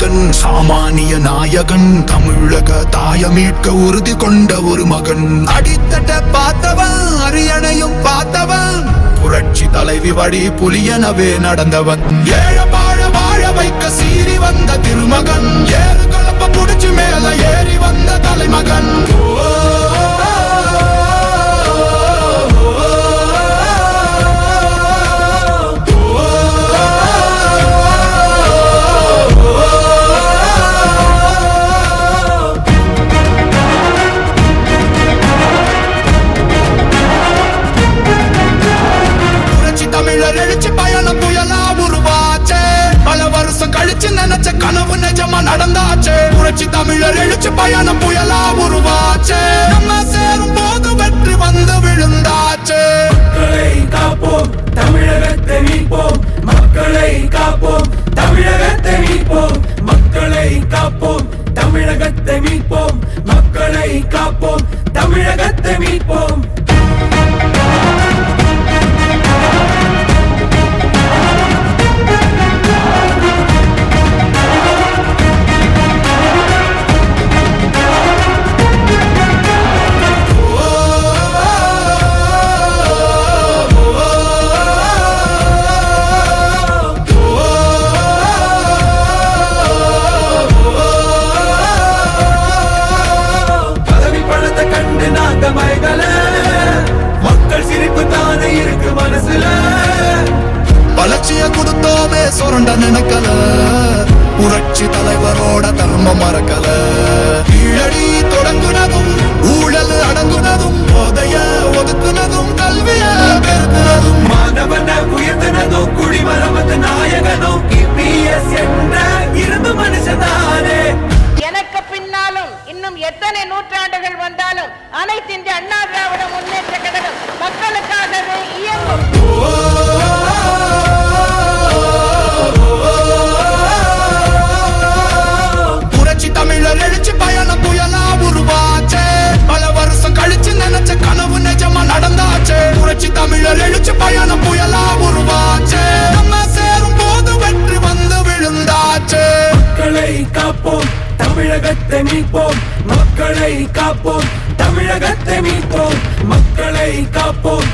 மகன், சாமானிய நாயகன், தமிழக தாய மீட்க உறுதி கொண்ட ஒரு மகன். அடித்தட்ட பார்த்தவன், அரியணையும் பார்த்தவன், புரட்சி தலைவி வழி புலியனவே நடந்தவன். ஏழ வாழ வாழ வைக்க சீறி வந்த திருமகன், ஏறு கலப்ப புடிச்சு மேல ஏறி வந்த தலைமகன். தமிழர் எழுச்சி பயணம் புயலா உருவாச்சே, பல வருஷம் கழிச்சு நினைச்ச கனவு நிஜமா நடந்தாச்சே. புரட்சி தமிழர் எழுச்சி பயணம் புயலா உருவாச்சே, நம்ம சேரும் போது வெற்றி வந்து விழுந்தாச்சே. மக்களை காப்போம், தமிழகத்தை மீட்போம், மக்களை காப்போம், தமிழகத்தை மீட்போம், மக்களை காப்போம், தமிழகத்தை மீட்போம், மக்களை காப்போம், தமிழகத்தை மீட்போம். மக்கள் சிரிப்பு தானே இருக்கு மனசுல, வளர்ச்சிய கொடுத்தோமே சுரண்ட நினைக்கல, புரட்சி தலைவரோட தர்மம் மறக்கல. கீழடி தொடங்குனதும் ஊழல் அடங்குனதும், போதைய ஒதுக்குனதும் கல்விய பெருக்குனதும், மாணவனை உயர்த்தினதும் குடிமரமத்து நாயகனும் EPS என்ற இரும்பு மனுஷனானே. எனக்கு பின்னாலும் இன்னும் எத்தனை நூற்றாண்டுகள் வந்தாலும் அனைத்து இந்திய அண்ணா திராவிட முன்னேற்ற கழகம் மக்களுக்காகவே இயங்கும். புரட்சி தமிழர் எழுச்சி பயணம் புயலா உருவாச்சே, பல வருஷம் கழிச்சு நினைச்ச கனவு நிஜமா நடந்தாச்சே. புரட்சி தமிழர் எழுச்சி பயணம் புயலா உருவாச்சே, நம்ம சேரும் போது வெற்றி வந்து விழுந்தாச்சே. மக்களை காப்போம், தமிழகத்தை மீட்போம், மக்களை காப்போம், தமிழகத்தை மீட்போம், மக்களை காப்போம்,